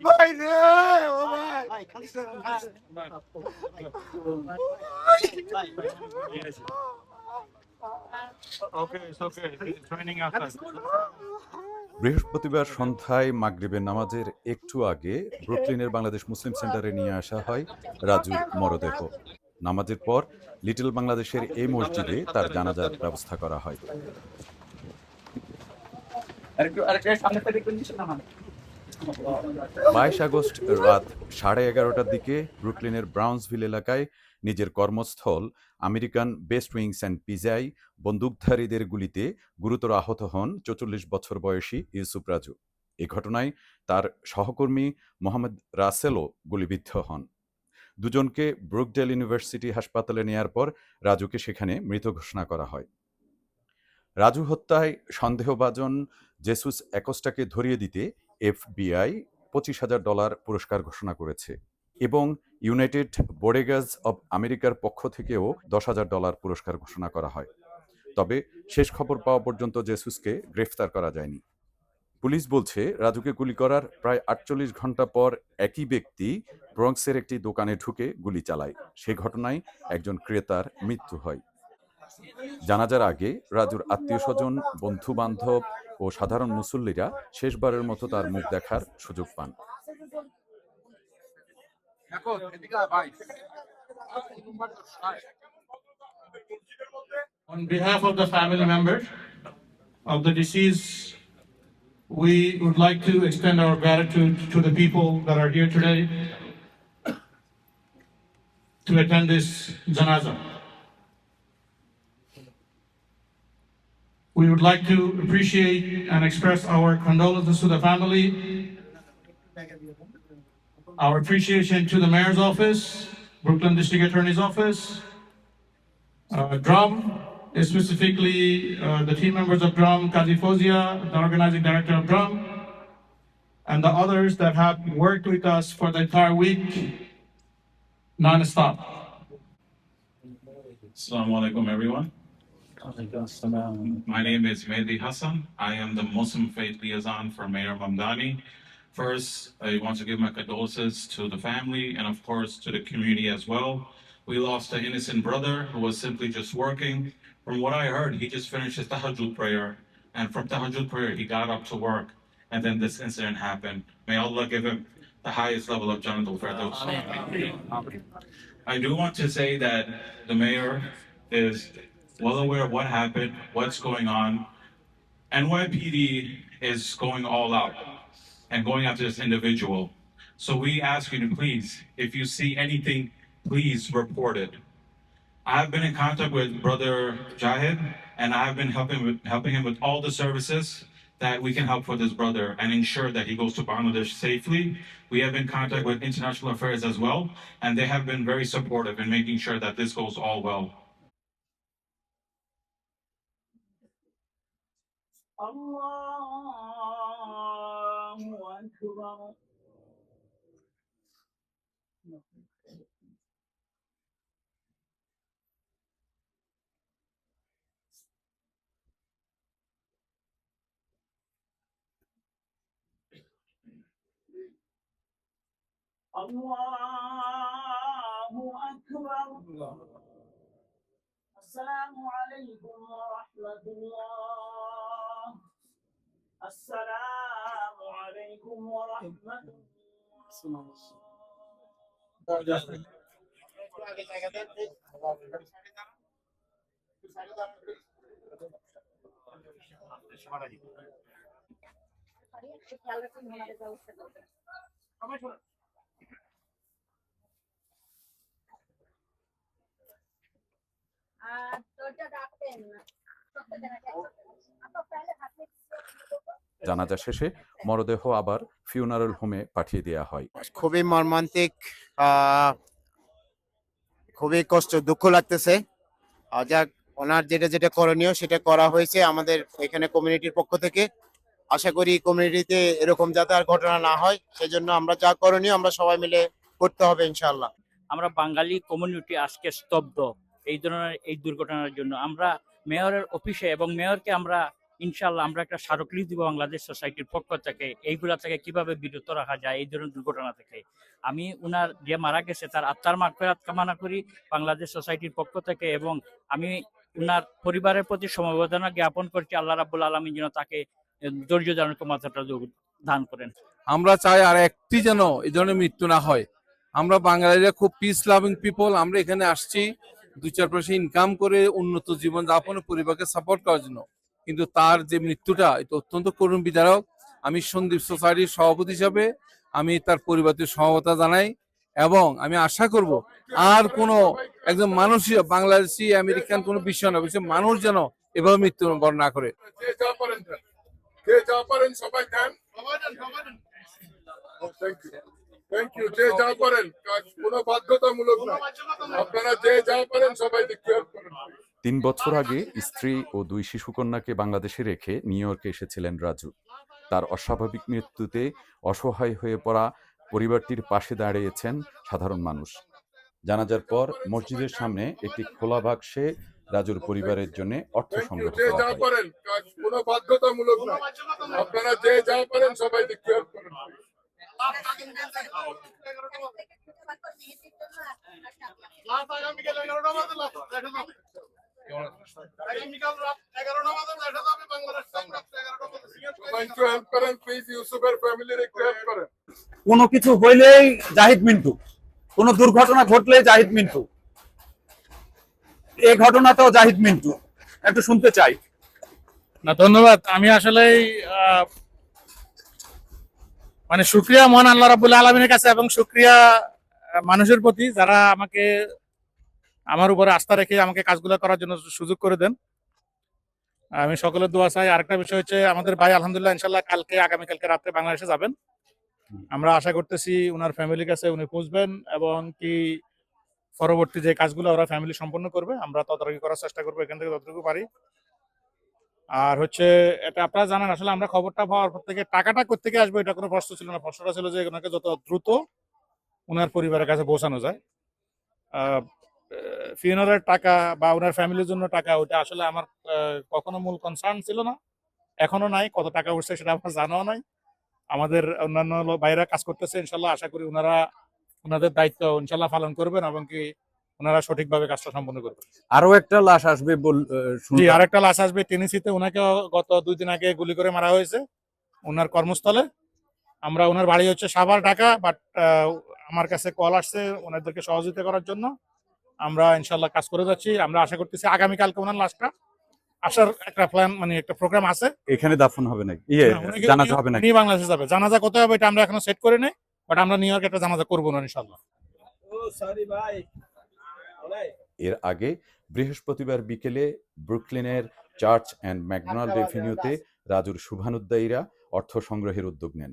ভাই রে ও ভাই বৃহস্পতিবার সন্ধ্যায় মাগরিবের নামাজের একটু আগে ব্রুকলিনের বাংলাদেশ মুসলিম সেন্টারে নিয়ে আসা হয় রাজুর মরদেহ। নামাজের পর লিটল বাংলাদেশের এই মসজিদে তার জানাজার ব্যবস্থা করা হয়। 22 আগস্ট রাত 11:30টার দিকে ব্রুকলিনের ব্রাউন্সভিল এলাকায় নিজের কর্মস্থল আমেরিকান বেস্ট উইংস অ্যান্ড পিজায় বন্দুকধারীদের গুলিতে গুরুতর আহত হন 44 বছর বয়সী ইউসুফ রাজু। এ ঘটনায় তার সহকর্মী মোহাম্মদ রাসেলও গুলিবিদ্ধ হন। দুজনকে ব্রুকডেল ইউনিভার্সিটি হাসপাতালে নেয়ার পর রাজুকে সেখানে মৃত ঘোষণা করা হয়। রাজু হত্যায় সন্দেহভাজন জেসুস অ্যাকোস্টাকে ধরিয়ে দিতে এফবিআই $25,000 পুরস্কার ঘোষণা করেছে এবং ইউনাইটেড বোডেগাস অব আমেরিকার পক্ষ থেকেও $10,000 পুরস্কার ঘোষণা করা হয়। তবে শেষ খবর পাওয়া পর্যন্ত জেসুসকে গ্রেফতার করা যায়নি। পুলিশ বলছে রাজুকে গুলি করার প্রায় 48 ঘন্টা পর একই ব্যক্তি ব্রঙ্কসের একটি দোকানে ঢুকে গুলি চালায়। সেই ঘটনায় একজন ক্রেতার মৃত্যু হয়। জানাজার আগে রাজুর আত্মীয়স্বজন, বন্ধু-বান্ধব ও সাধারণ মুসল্লিরা শেষবারের মতো তার মুখ দেখার সুযোগ পান। On behalf of the family members of the deceased, we would like to extend our gratitude to the people that are here today to attend this janazah. We would like to appreciate and express our condolences to the family, our appreciation to the Mayor's Office, Brooklyn District Attorney's Office, DRUM, specifically the team members of DRUM, Kazi Fozia, the organizing director of DRUM, and the others that have worked with us for the entire week, non-stop. Assalamu alaikum, everyone. My name is Mehdi Hassan. I am the Muslim faith liaison for Mayor Mamdani. First, I want to give my condolences to the family and, of course, to the community as well. We lost an innocent brother who was simply just working. From what I heard, he just finished his tahajjud prayer, and from tahajjud prayer, he got up to work, and then this incident happened. May Allah give him the highest level of Jannah al-Firdaus. I do want to say that the mayor is well aware of what happened, what's going on. NYPD is going all out and going after this individual. So we ask you to please, if you see anything, please report it. I've been in contact with Brother Jahid, and I've been helping him with all the services that we can help for this brother and ensure that he goes to Bangladesh safely. We have been in contact with International Affairs as well, and they have been very supportive in making sure that this goes all well. Allahu Akbar. Allahu Akbar. Assalamu alaikum wa rahmatullah. Assalamu alaikum wa rahmatullah. জানাজা শেষে মরদেহ আবার funeral হোমে পাঠিয়ে দেওয়া হয়। খুবই মর্মান্তিক, খুবই কষ্ট, দুঃখ লাগতেছে। যাক, ওনার যেটা যেটা করণীয় সেটা করা হয়েছে আমাদের এখানে কমিউনিটির পক্ষ থেকে। আশা করি কমিউনিটিতে এরকম যাতে আর ঘটনা না হয়, সেজন্য আমরা যা করণীয় আমরা সবাই মিলে করতে হবে ইনশাআল্লাহ। আমরা বাঙালি কমিউনিটি আজকে স্তব্ধ এই ধরনের এই দুর্ঘটনার জন্য। আমরা মেয়রের অফিসে, এবং মেয়রকে আমরা ইনশাল্লাহ আমরা একটা স্মারকলিপি দিব বাংলাদেশ সোসাইটির পক্ষ থেকে, এইগুলা থেকে কিভাবে বিরত রাখা যায় এই ধরনের দুর্ঘটনা থেকে। আমি উনার যে মারা গেছে তার আত্মার মাগফিরাত কামনা করি বাংলাদেশ সোসাইটির পক্ষ থেকে, এবং আমি উনার পরিবারের প্রতি সমবেদনা জ্ঞাপন করছি। আল্লাহ রাব্বুল আলামিন যেন তাকে ধৈর্য ধারণ ক্ষমতাটা দান করেন। আমরা চাই আর একটি যেন এই ধরনের মৃত্যু না হয়। আমরা বাঙালিরা খুব পিস লাভিং পিপল। আমরা এখানে আসছি 2-4 পয়সা ইনকাম করে উন্নত জীবন যাপনের পরিবারকে সাপোর্ট করার জন্য, কিন্তু তার যে মৃত্যুটা এটা অত্যন্ত করুণ বিদারক। আমি সন্দীপ সোসাইটির সভাপতি হিসাবে আমি তার পরিবারকে সমবেদনা জানাই, এবং আমি আশা করব আর কোনো একজন মানুষই বাংলাদেশি আমেরিকান কোনো বিষয় না, বিষয় মানুষ যেন এভাবে মৃত্যুবরণ না করে। যে যা পারেন সবাই দেন। Thank you. যে যা পারেন, কোনো বাধ্যতামূলক না, আপনারা যে যা পারেন সবাই ডিক্লেয়ার করেন। 3 বছর আগে স্ত্রী ও 2 শিশুকন্যাকে বাংলাদেশে রেখে নিউ ইয়র্কে এসেছিলেন রাজু। তার অস্বাভাবিক মৃত্যুতে অসহায় হয়ে পড়া পরিবারটির পাশে দাঁড়িয়েছেন সাধারণ মানুষ। জানাজার পর মসজিদের সামনে একটি খোলা বাক্সে রাজুর পরিবারের জন্য অর্থ সংগ্রহ যে করা যা হয়। পারেন, কোনো বাধ্যতামূলক না, আপনারা যে যা পারেন সবাই ডিক্লেয়ার করেন। সবাই একটু হেল্প করেন প্লিজ, ইউসুফের ফ্যামিলির একটু হেল্প করেন। কোনো কিছু হইলেই জাহিদ মিন্টু, কোনো দুর্ঘটনা ঘটলেই জাহিদ মিন্টু, এই ঘটনাতেও জাহিদ মিন্টু। একটু শুনতে চাই। না, ধন্যবাদ। আমি আসলে মানে শুকরিয়া মহান আল্লাহ রাব্বুল আলামিনের কাছে, এবং শুকরিয়া মানুষের প্রতি যারা আমাকে আমার উপরে আস্থা রেখে আমাকে কাজগুলো করার জন্য সুযোগ করে দেন। আমি সকলের দোয়া চাই। আরেকটা বিষয় হচ্ছে আমাদের ভাই আলহামদুলিল্লাহ ইনশাল্লাহ আগামীকালকে রাত্রে বাংলাদেশে যাবেন। আমরা আশা করতেছি ওনার ফ্যামিলির কাছে উনি পৌঁছবেন, এবং কি পরবর্তী যে কাজগুলো ওরা ফ্যামিলি সম্পন্ন করবে আমরা তদারকি করার চেষ্টা করবো এখান থেকে যতটুকু পারি। আর হচ্ছে এটা আপনারা জানেন, আসলে আমরা খবরটা পাওয়ার পর থেকে টাকাটা কোত্থেকে আসবে এটা কোনো প্রশ্ন ছিল না। প্রশ্নটা ছিল যে ওনাকে যত দ্রুত ওনার পরিবারের কাছে পৌঁছানো যায়। ফিউনারের টাকা বা ওনার ফ্যামিলির জন্য টাকা, ওটা আসলে আমার কখনো মূল কনসার্ন ছিল না, এখনো নাই। কত টাকা উঠছে সেটা আমার জানাও নাই। আমাদের অন্যান্য বাইরে কাজ করতেছে, ইনশাল্লাহ আশা করি ওনারা ওনাদের দায়িত্ব ইনশাল্লাহ পালন করবেন, এবং কি ওনারা সঠিকভাবে কাজটা সম্পন্ন করবেন। আরো একটা লাশ আসবে জি, আরেকটা লাশ আসবে টেনেসিতে। ওনাকে গত 2 দিন আগে গুলি করে মারা হয়েছে ওনার কর্মস্থলে। আমরা ওনার বাড়ি হচ্ছে সাভার, ঢাকা, বাট আমার কাছে কল আসছে ওনাদেরকে সহযোগিতা করার জন্য। আমরা ইনশাল্লাহ কাজ করে যাচ্ছি। আমরা আশা করতেছি আগামীকালকে ওনার লাশটা আসার একটা প্ল্যান, মানে একটা প্রোগ্রাম আছে। এখানে দাফন হবে নাকি? জানাজা হবে নাকি? উনি বাংলাদেশে যাবে। জানাজা কোথায় হবে এটা আমরা এখনো সেট করে নেই, বাট আমরা নিউ ইয়র্কে একটা জানাজা করবো না ইনশাল্লাহ। এর আগে বৃহস্পতিবার বিকেলে ব্রুকলিনের চার্চ অ্যান্ড ম্যাকডোনাল্ড এভিনিউতে রাজুর শুভানুদ্দায়ীরা অর্থ সংগ্রহের উদ্যোগ নেন।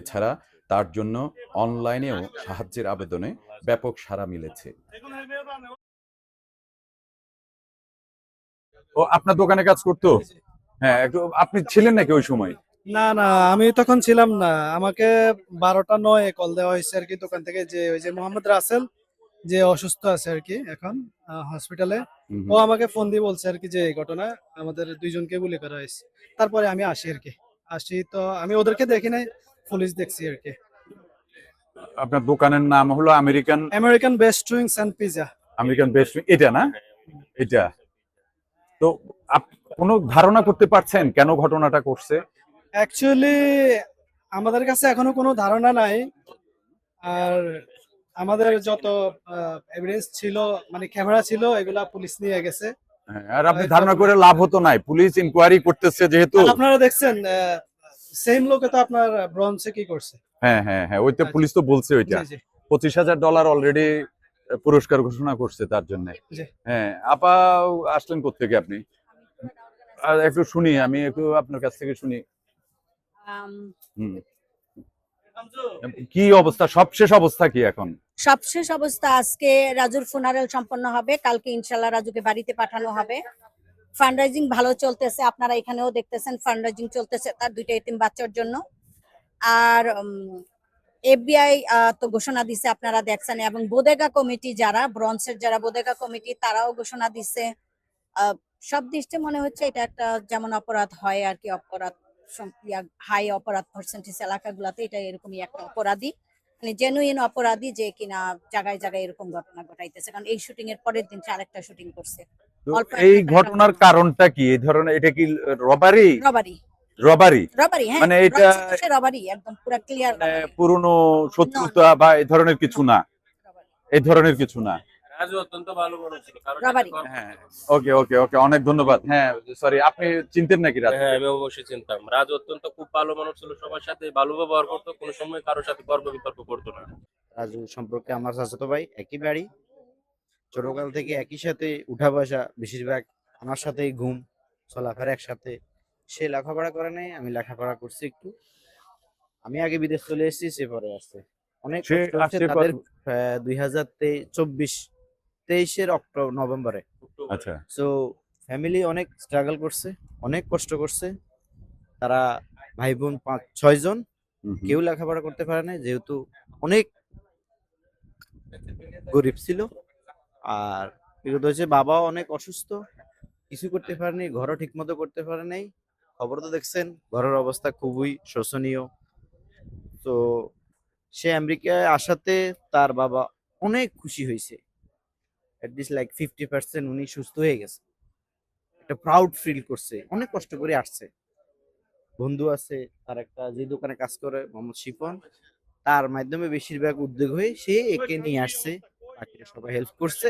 এছাড়া তার জন্য অনলাইনেও সাহায্যের আবেদনে ব্যাপক সাড়া মিলেছে। ও আপনার দোকানে কাজ করতো? হ্যাঁ, একটু আপনি ছিলেন নাকি ওই সময়? না না, আমি তখন ছিলাম না। আমাকে 12টা 9 কল দেওয়া হয়েছে আর কি দোকান থেকে, যে ওই যে মোহাম্মদ রাসেল যে অসুস্থ আছে আর কি এখন হসপিটালে, ও আমাকে ফোন দিয়ে বলছে আর কি যে এই ঘটনা, আমাদের 2জনকে গুলি করা হয়েছে। তারপরে আমি আসি তো আমি ওদেরকে দেখি নাই, পুলিশ দেখছি আর কি। আপনার দোকানের নাম হলো American best wings and pizza. American best, এটা না? এটা তো কোনো ধারণা করতে পারছেন কেন ঘটনাটা করছে? অ্যাকচুয়ালি আমাদের কাছে এখনো কোনো ধারণা নাই। আর আমাদের যত এভিডেন্স ছিল, মানে ক্যামেরা ছিল, এগুলা পুলিশ নিয়ে গেছে। আর আপনি ধারণা করে লাভ হতো নাই, পুলিশ ইনকোয়ারি করতেছে যেহেতু। আপনারা দেখছেন সেম লোকে তো আপনার ব্রঞ্জে কি করছে। হ্যাঁ হ্যাঁ হ্যাঁ, ওইটা পুলিশ তো বলছে ওইটা $25,000 অলরেডি পুরস্কার ঘোষণা করছে তার জন্য। হ্যাঁ, আপা আসলেন কোত্থেকে আপনি? আর একটু শুনি, আমি একটু আপনার কাছ থেকে শুনি। কি অবস্থা, সবশেষ অবস্থা কি এখন? সবশেষ অবস্থা আজকে রাজুর ফুনারেল সম্পন্ন হবে, কালকে ইনশাল্লাহ রাজুকে বাড়িতে পাঠানো হবে। ফান্ডরাইজিং ভালো চলতেছে, আপনারা এখানেও দেখতেছেন ফান্ডরাইজিং চলতেছে তার 2টা এতিম বাচ্চার জন্য। আর এফবিআই তো ঘোষণা দিছে, আপনারা দেখছেন, এবং বোদেগা কমিটি যারা ব্রঞ্জের যারা বোদেগা কমিটি তারাও ঘোষণা দিছে। সব দৃষ্টি মনে হচ্ছে এটা একটা যেমন অপরাধ হয় আর কি, অপরাধ হাই অপরাধ পার্সেন্টেজ এলাকাগুলোতে এটা এরকমই একটা অপরাধী, মানে জেনুইন অপরাধী যে কিনা জায়গায় জায়গায় এরকম ঘটনা ঘটাইতেছে। কারণ এই শুটিং এর পরের দিন আরেকটা শুটিং করছে। তো অল্প এই একটা ঘটনার কারণটা কি? এই ধরনের এটা কি রবারি? রবারি রবারি রবারি, হ্যাঁ, মানে এটা রবারি একদম পুরো ক্লিয়ার মানে পুরনো শত্রুতা বা এই ধরনের কিছু না, এই ধরনের কিছু না। রাজু অত্যন্ত ভালো মানুষ ছিল, রবারি। হ্যাঁ, ওকে ওকে ওকে, অনেক ধন্যবাদ। হ্যাঁ সরি, আপনি চিনতেন নাকি রাজু? হ্যাঁ, আমি অবশ্যই চিনতাম। রাজু অত্যন্ত খুব ভালো মানুষ ছিল, সবার সাথে ভালো ব্যবহার করতো, কোনো সময় কারোর সাথে তর্ক বিতর্ক করতো না। রাজু সম্পর্কে আমার চাচাতো ভাই, একই বাড়ি, ছোটকাল থেকে একই সাথে উঠা বসা, বেশিরভাগ আমার সাথেই ঘুম চলাফেরা একসাথে। সে লেখাপড়া করে নাই, আমি লেখাপড়া করছি একটু। আমি আগে বিদেশ চলে এসেছি, সে পরে আসছে। অনেক সে কষ্ট হচ্ছে আসছে তাদের 2023 অক্টোবর নভেম্বরে। আচ্ছা, সো ফ্যামিলি অনেক স্ট্রাগল করছে, অনেক কষ্ট করছে। তারা ভাই বোন 5-6 জন, কেউ লেখাপড়া করতে পারে না যেহেতু অনেক গরিব ছিল। আর বিগত হচ্ছে বাবাও অনেক অসুস্থ, কিছু করতে পারেনি, ঘরও ঠিক মতো করতে পারে নাই। খবর তো দেখছেন, ঘরের অবস্থা খুবই শোচনীয়। তো সে আমেরিকায় আসাতে তার বাবা অনেক খুশি হয়েছে, অ্যাটলিস্ট লাইক 50% উনি সুস্থ হয়ে গেছে, একটা প্রাউড ফিল করছে। অনেক কষ্ট করে আসছে। বন্ধু আছে তার একটা, যে দোকানে কাজ করে, মোহাম্মদ শিফন, তার মাধ্যমে বেশিরভাগ উদ্যোগ হয়ে সে একে নিয়ে আসছে। বাকিরা সবাই হেল্প করছে,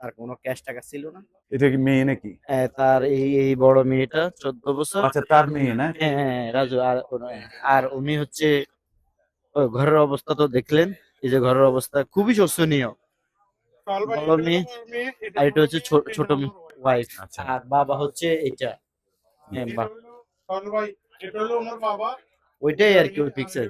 তার কোনো ক্যাশ টাকা ছিল না। এটা কি মেয়ে নাকি? তার এই বড় মেয়েটা 14 বছর। আচ্ছা, তার মেয়ে না? হ্যাঁ হ্যাঁ, রাজু। আর উনি হচ্ছে, ওই ঘরের অবস্থা তো দেখলেন, এই যে ঘরের অবস্থা খুবই শোচনীয়। বড় মেয়ে, আর এটা হচ্ছে ছোট ওয়াইফ, আচ্ছা। আর বাবা হচ্ছে এটা। হ্যাঁ, এটা হলো ওনার বাবা, ওইটাই আর কি, ওই পিকচার।